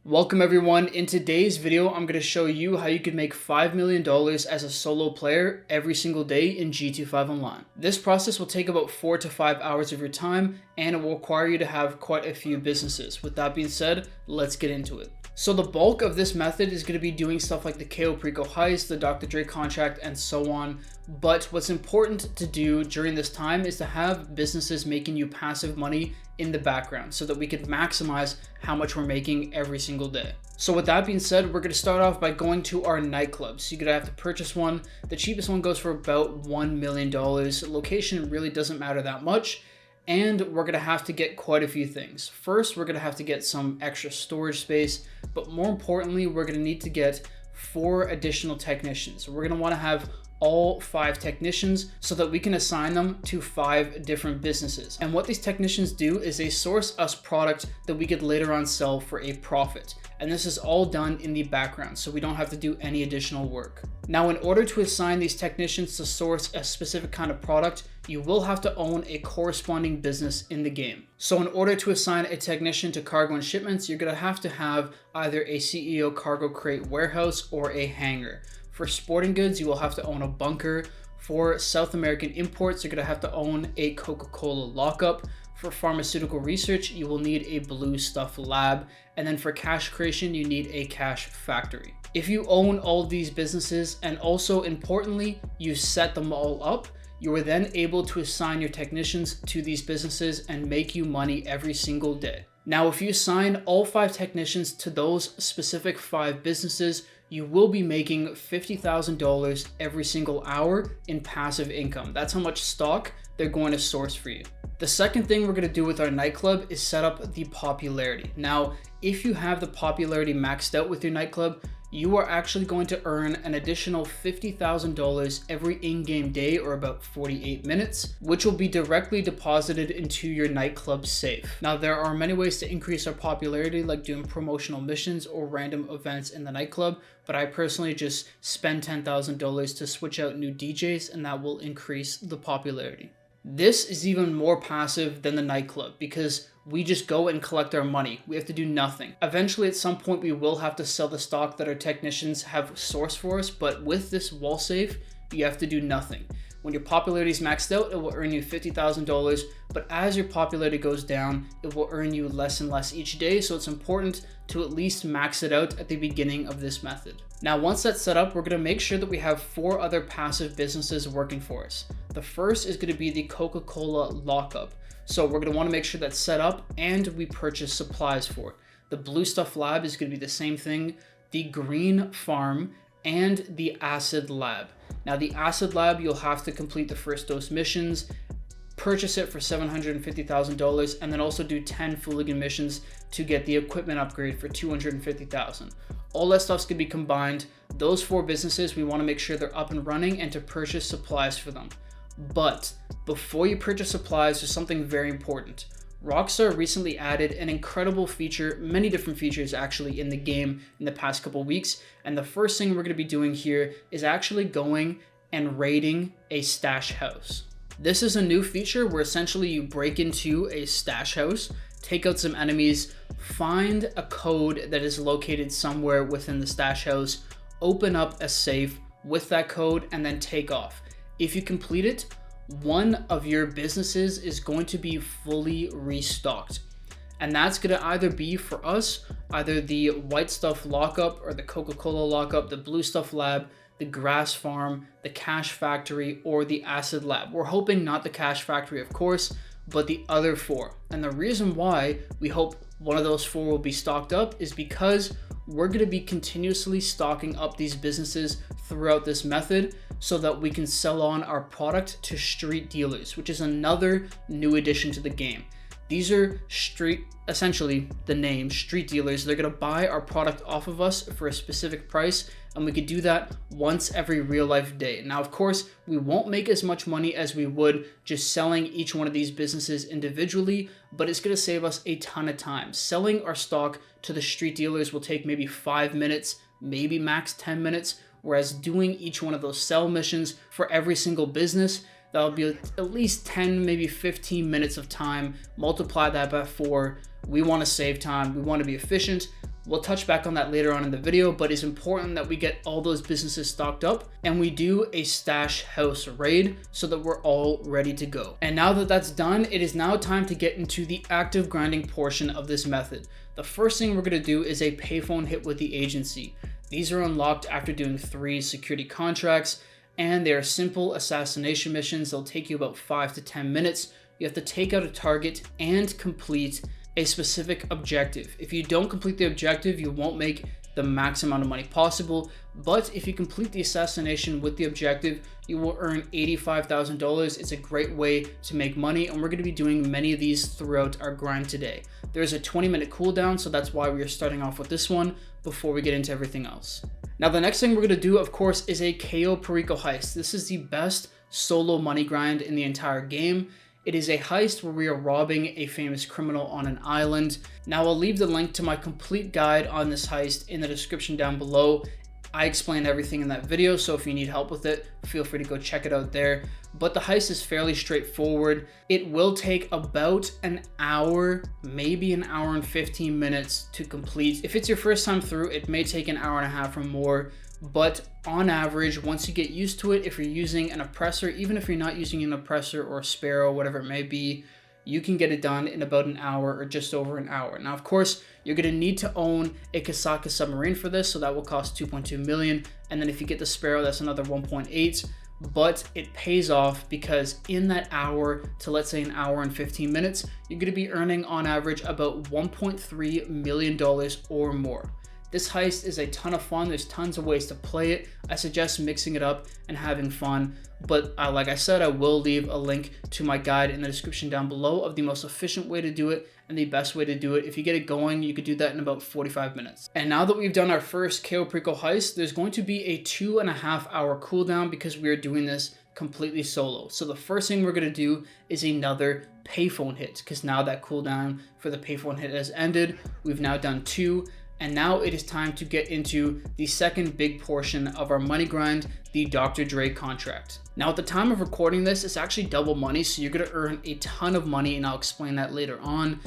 Welcome everyone. In today's video, I'm going to show you how you can make $5 million as a solo player every single day in GT5 Online. This process will take about 4 to 5 hours of your time, and it will require you to have quite a few businesses. With that being said, let's get into it. So the bulk of this method is going to be doing stuff like the Cayo Perico Heist, the Dre Contract, and so on. But what's important to do during this time is to have businesses making you passive money in the background so that we can maximize how much we're making every single day. So with that being said, we're going to start off by going to our nightclubs. You're going to have to purchase one. The cheapest one goes for about $1 million. Location really doesn't matter that much. And we're going to have to get quite a few things. First, we're going to have to get some extra storage space, but more importantly, we're going to need to get 4 additional technicians. We're going to want to have all 5 technicians so that we can assign them to 5 different businesses. And what these technicians do is they source us product that we could later on sell for a profit. And this is all done in the background, so we don't have to do any additional work. Now, in order to assign these technicians to source a specific kind of product, you will have to own a corresponding business in the game. So in order to assign a technician to cargo and shipments, you're going to have either a CEO cargo crate warehouse or a hangar. For sporting goods, you will have to own a bunker. For South American imports, you're going to have to own a Coca-Cola lockup. For pharmaceutical research, you will need a blue stuff lab. And then for cash creation, you need a cash factory. If you own all of these businesses and also importantly, you set them all up, you are then able to assign your technicians to these businesses and make you money every single day. Now, if you assign all 5 technicians to those specific 5 businesses, you will be making $50,000 every single hour in passive income. That's how much stock they're going to source for you. The second thing we're going to do with our nightclub is set up the popularity. Now, if you have the popularity maxed out with your nightclub, you are actually going to earn an additional $50,000 every in-game day, or about 48 minutes, which will be directly deposited into your nightclub safe. Now, there are many ways to increase our popularity, like doing promotional missions or random events in the nightclub, but I personally just spend $10,000 to switch out new DJs, and that will increase the popularity. This is even more passive than the nightclub because we just go and collect our money. We have to do nothing. Eventually, at some point, we will have to sell the stock that our technicians have sourced for us, but with this wall safe, you have to do nothing. When your popularity is maxed out, it will earn you $50,000, but as your popularity goes down, it will earn you less and less each day, so it's important to at least max it out at the beginning of this method. Now, once that's set up, we're going to make sure that we have 4 other passive businesses working for us. The first is going to be the Coca-Cola lockup. So we're going to want to make sure that's set up and we purchase supplies for it. The blue stuff lab is going to be the same thing, the green farm, and the acid lab. Now, the acid lab, you'll have to complete the first dose missions, purchase it for $750,000, and then also do 10 Fooligan missions to get the equipment upgrade for $250,000. All that stuff's gonna be combined. Those 4 businesses, we wanna make sure they're up and running and to purchase supplies for them. But before you purchase supplies, there's something very important. Rockstar recently added an incredible feature, many different features actually in the game in the past couple weeks. And the first thing we're going to be doing here is actually going and raiding a stash house. This is a new feature where essentially you break into a stash house, take out some enemies, find a code that is located somewhere within the stash house, open up a safe with that code, and then take off. If you complete it, one of your businesses is going to be fully restocked. And that's going to either be for us, either the white stuff lockup or the Coca-Cola lockup, the blue stuff lab, the grass farm, the cash factory, or the acid lab. We're hoping not the cash factory, of course, but the other 4. And the reason why we hope one of those 4 will be stocked up is because we're going to be continuously stocking up these businesses throughout this method so that we can sell on our product to street dealers, which is another new addition to the game. These are essentially the name, street dealers. They're going to buy our product off of us for a specific price, and we could do that once every real life day. Now, of course, we won't make as much money as we would just selling each one of these businesses individually, but it's going to save us a ton of time. Selling our stock to the street dealers will take maybe 5 minutes, maybe max 10 minutes, whereas doing each one of those sell missions for every single business, that'll be at least 10, maybe 15 minutes of time. Multiply that by 4. We want to save time. We want to be efficient. We'll touch back on that later on in the video, but it's important that we get all those businesses stocked up and we do a stash house raid so that we're all ready to go. And now that that's done, it is now time to get into the active grinding portion of this method. The first thing we're going to do is a payphone hit with the agency. These are unlocked after doing 3 security contracts, and they are simple assassination missions. They'll take you about 5 to 10 minutes. You have to take out a target and complete a specific objective. If you don't complete the objective, you won't make the max amount of money possible, but if you complete the assassination with the objective, you will earn $85,000. It's a great way to make money, and we're going to be doing many of these throughout our grind today. There's a 20-minute cooldown, so that's why we are starting off with this one before we get into everything else. Now, the next thing we're going to do, of course, is a Cayo Perico heist. This is the best solo money grind in the entire game. It is a heist where we are robbing a famous criminal on an island. Now, I'll leave the link to my complete guide on this heist in the description down below. I explained everything in that video, so if you need help with it, feel free to go check it out there. But the heist is fairly straightforward. It will take about an hour, maybe an hour and 15 minutes to complete. If it's your first time through, it may take an hour and a half or more. But on average, once you get used to it, if you're using an oppressor, even if you're not using an oppressor or a sparrow, whatever it may be, you can get it done in about an hour or just over an hour. Now, of course, you're going to need to own a Kasaka submarine for this, so that will cost 2.2 million. And then if you get the sparrow, that's another 1.8. But it pays off because in that hour to, let's say, an hour and 15 minutes, you're going to be earning on average about $1.3 million or more. This heist is a ton of fun. There's tons of ways to play it. I suggest mixing it up and having fun. But like I said, I will leave a link to my guide in the description down below of the most efficient way to do it and the best way to do it. If you get it going, you could do that in about 45 minutes. And now that we've done our first Cayo Perico heist, there's going to be a 2.5 hour cooldown because we are doing this completely solo. So the first thing we're going to do is another payphone hit, because now that cooldown for the payphone hit has ended. We've now done 2. And now it is time to get into the second big portion of our money grind, the Dr. Dre contract. Now, at the time of recording this, it's actually double money, so you're going to earn a ton of money, and I'll explain that later on.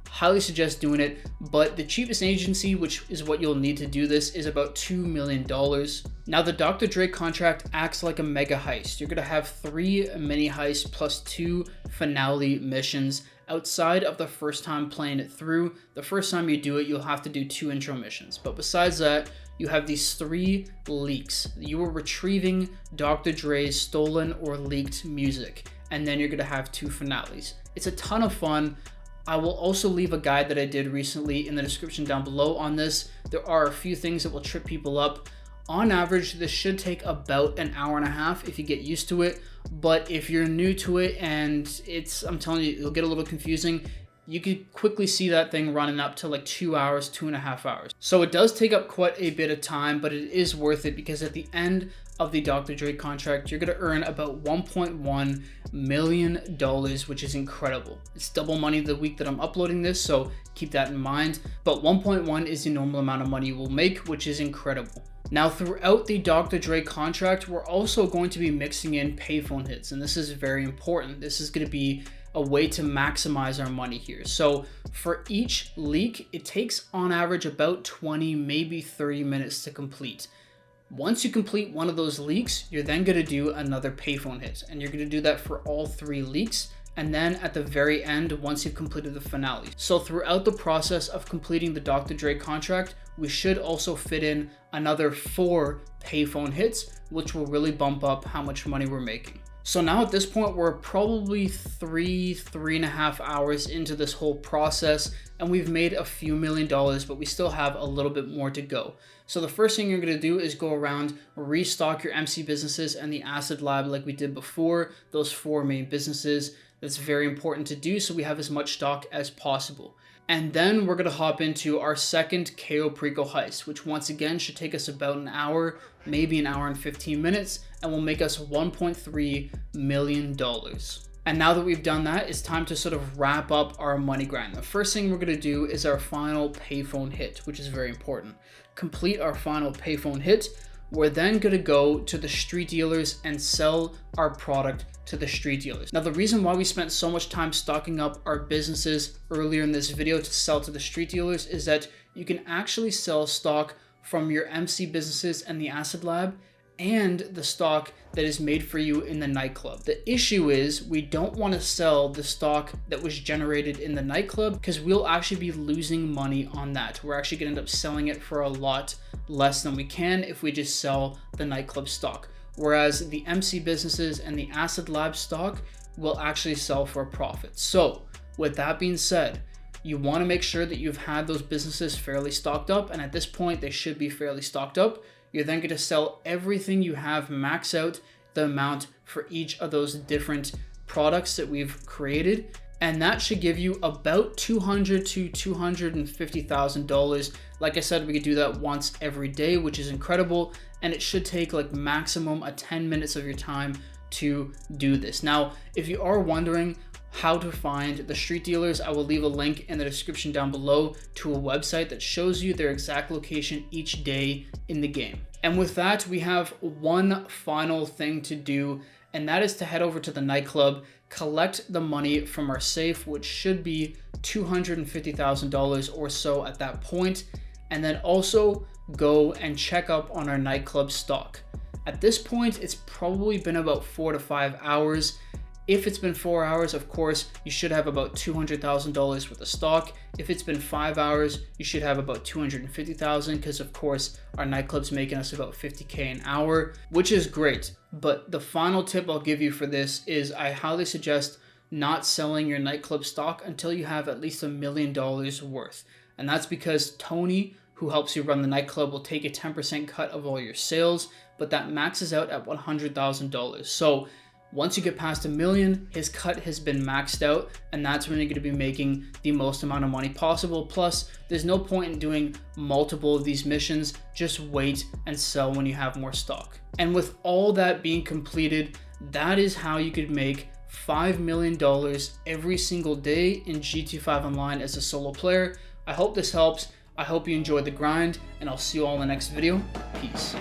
Highly suggest doing it, but the cheapest agency, which is what you'll need to do this, is about $2 million. Now, the Dr. Dre contract acts like a mega heist. You're going to have 3 mini heists plus 2 finale missions. Outside of the first time playing it through, the first time you do it, you'll have to do 2 intro missions. But besides that, you have these 3 leaks. You are retrieving Dr. Dre's stolen or leaked music, and then you're going to have 2 finales. It's a ton of fun. I will also leave a guide that I did recently in the description down below on this. There are a few things that will trip people up. On average, this should take about an hour and a half if you get used to it. But if you're new to it and I'm telling you, it'll get a little confusing, you could quickly see that thing running up to like 2 hours, 2.5 hours. So it does take up quite a bit of time, but it is worth it because at the end of the Dr. Dre contract, you're going to earn about $1.1 million, which is incredible. It's double money the week that I'm uploading this, so keep that in mind. But 1.1 is the normal amount of money you will make, which is incredible. Now, throughout the Dr. Dre contract, we're also going to be mixing in payphone hits, and this is very important. This is going to be a way to maximize our money here. So for each leak, it takes on average about 20, maybe 30 minutes to complete. Once you complete one of those leaks, you're then going to do another payphone hit, and you're going to do that for all 3 leaks. And then at the very end, once you've completed the finale. So throughout the process of completing the Dr. Dre contract, we should also fit in another 4 payphone hits, which will really bump up how much money we're making. So now at this point, we're probably 3.5 hours into this whole process, and we've made a few $1 million, but we still have a little bit more to go. So the first thing you're going to do is go around, restock your MC businesses and the acid lab like we did before, those 4 main businesses. That's very important to do so we have as much stock as possible. And then we're going to hop into our second Cayo Perico heist, which once again should take us about an hour, maybe an hour and 15 minutes, and will make us $1.3 million. And now that we've done that, it's time to sort of wrap up our money grind. The first thing we're going to do is our final payphone hit, which is very important. Complete our final payphone hit. We're then going to go to the street dealers and sell our product to the street dealers. Now, the reason why we spent so much time stocking up our businesses earlier in this video to sell to the street dealers is that you can actually sell stock from your MC businesses and the Acid Lab and the stock that is made for you in the nightclub. The issue is we don't want to sell the stock that was generated in the nightclub because we'll actually be losing money on that. We're actually going to end up selling it for a lot less than we can if we just sell the nightclub stock. Whereas the MC businesses and the Acid Lab stock will actually sell for a profit. So with that being said, you want to make sure that you've had those businesses fairly stocked up, and at this point they should be fairly stocked up. You're then going to sell everything you have, max out the amount for each of those different products that we've created, and that should give you about $200,000 to $250,000. Like I said, we could do that once every day, which is incredible, and it should take like maximum 10 minutes of your time to do this. Now, if you are wondering how to find the street dealers, I will leave a link in the description down below to a website that shows you their exact location each day in the game. And with that, we have one final thing to do, and that is to head over to the nightclub, collect the money from our safe, which should be $250,000 or so at that point, and then also go and check up on our nightclub stock. At this point, it's probably been about 4 to 5 hours. If it's been 4 hours, of course, you should have about $200,000 worth of stock. If it's been 5 hours, you should have about $250,000 because of course our nightclub's making us about $50K an hour, which is great. But the final tip I'll give you for this is I highly suggest not selling your nightclub stock until you have at least $1 million worth. And that's because Tony, who helps you run the nightclub, will take a 10% cut of all your sales, but that maxes out at $100,000. So once you get past $1 million, his cut has been maxed out, and that's when you're going to be making the most amount of money possible. Plus, there's no point in doing multiple of these missions. Just wait and sell when you have more stock. And with all that being completed, that is how you could make $5 million every single day in GT5 Online as a solo player. I hope this helps. I hope you enjoyed the grind, and I'll see you all in the next video. Peace.